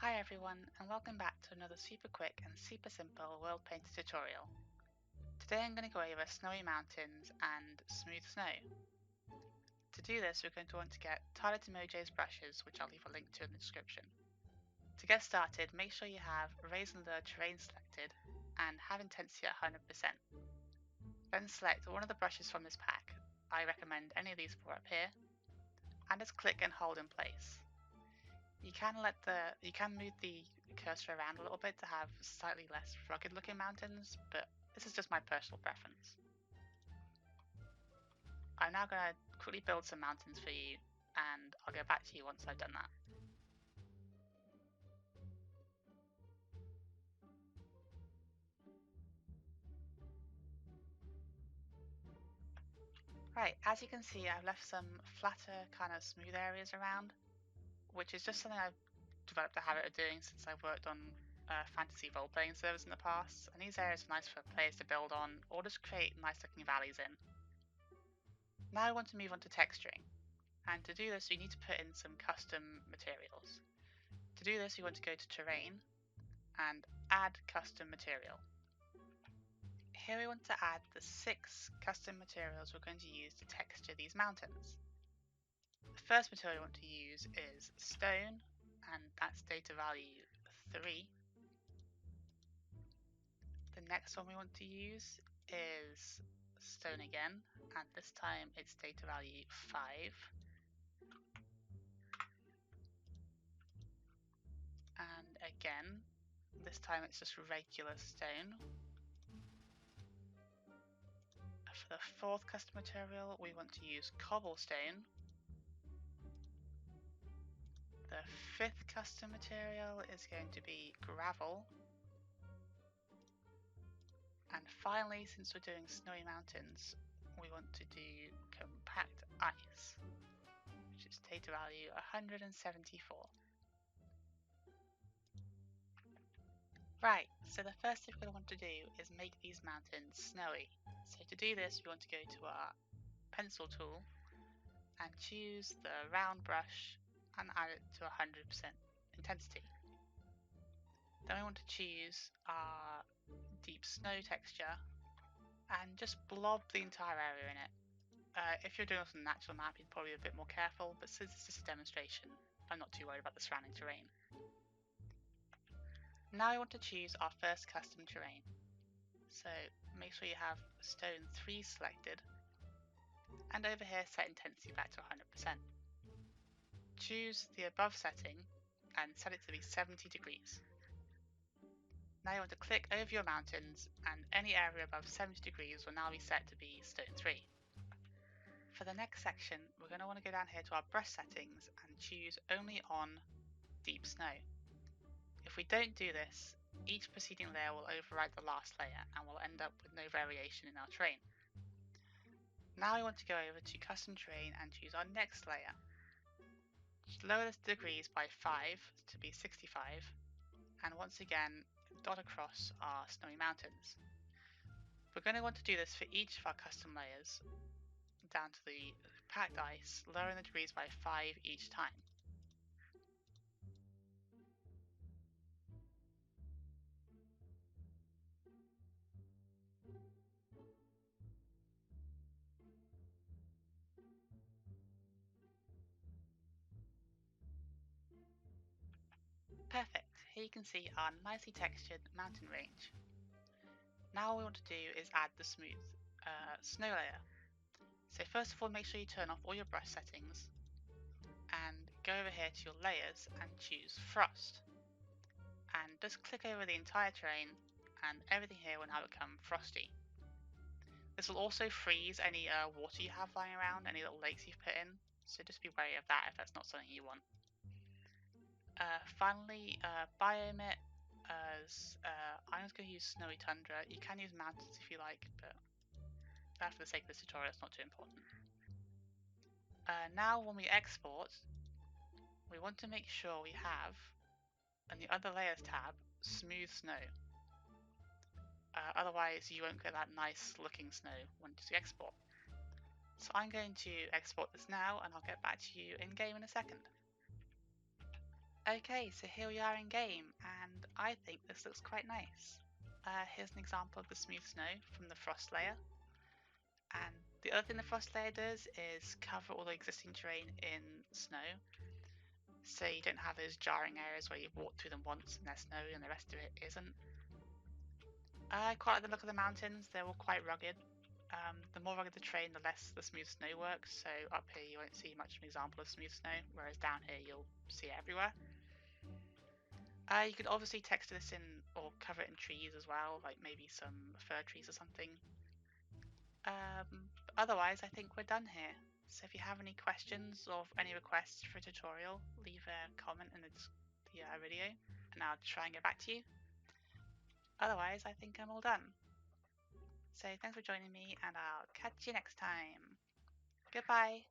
Hi everyone, and welcome back to another super quick and super simple world painter tutorial. Today I'm going to go over snowy mountains and smooth snow. To do this we're going to want to get TylerTimoJ's brushes, which I'll leave a link to in the description. To get started, make sure you have Raise and Lure Terrain selected and have intensity at 100%. Then select one of the brushes from this pack. I recommend any of these four up here, and just click and hold in place. You can move the cursor around a little bit to have slightly less rugged looking mountains, but this is just my personal preference. I'm now going to quickly build some mountains for you, and I'll get back to you once I've done that. Right, as you can see I've left some flatter kind of smooth areas around, which is just something I've developed a habit of doing since I've worked on fantasy role-playing servers in the past, and these areas are nice for players to build on or just create nice looking valleys in. Now I want to move on to texturing, and to do this you need to put in some custom materials. To do this you want to go to Terrain and Add Custom Material. Here we want to add the 6 custom materials we're going to use to texture these mountains. The first material we want to use is stone, and that's data value 3. The next one we want to use is stone again, and this time it's data value 5. And again, this time it's just regular stone. For the 4th custom material we want to use cobblestone. The 5th custom material is going to be gravel. And finally, since we're doing snowy mountains, we want to do compact ice, which is data value 174. Right, so the first thing we're going to want to do is make these mountains snowy. So to do this, we want to go to our pencil tool and choose the round brush and add it to 100% intensity. Then we want to choose our deep snow texture and just blob the entire area in it. If you're doing this on a natural map, you'd probably be a bit more careful, but since it's just a demonstration, I'm not too worried about the surrounding terrain. Now we want to choose our first custom terrain. So make sure you have stone 3 selected, and over here set intensity back to 100%. Choose the above setting and set it to be 70 degrees. Now you want to click over your mountains, and any area above 70 degrees will now be set to be stone 3. For the next section, we're going to want to go down here to our brush settings and choose only on deep snow. If we don't do this, each preceding layer will override the last layer and we'll end up with no variation in our terrain. Now we want to go over to custom terrain and choose our next layer. Just lower the degrees by 5 to be 65, and once again dot across our snowy mountains. We're going to want to do this for each of our custom layers, down to the packed ice, lowering the degrees by 5 each time. Perfect, here you can see our nicely textured mountain range. Now all we want to do is add the smooth snow layer. So first of all, make sure you turn off all your brush settings and go over here to your layers and choose frost. And just click over the entire terrain and everything here will now become frosty. This will also freeze any water you have lying around, any little lakes you've put in, so just be wary of that if that's not something you want. Finally, biome it as I'm just going to use snowy tundra. You can use mountains if you like, but for the sake of this tutorial it's not too important. Now when we export, we want to make sure we have, in the other layers tab, smooth snow. Otherwise you won't get that nice looking snow when you export. So I'm going to export this now and I'll get back to you in game in a second. Okay, so here we are in game, and I think this looks quite nice. Here's an example of the smooth snow from the frost layer. And the other thing the frost layer does is cover all the existing terrain in snow, so you don't have those jarring areas where you've walked through them once and there's snow and the rest of it isn't. I quite like the look of the mountains. They're all quite rugged. The more rugged the terrain, the less the smooth snow works. So up here you won't see much of an example of smooth snow, whereas down here you'll see it everywhere. You could obviously texture this in or cover it in trees as well, like maybe some fir trees or something. But otherwise, I think we're done here. So if you have any questions or any requests for a tutorial, leave a comment in the video and I'll try and get back to you. Otherwise, I think I'm all done. So thanks for joining me and I'll catch you next time. Goodbye.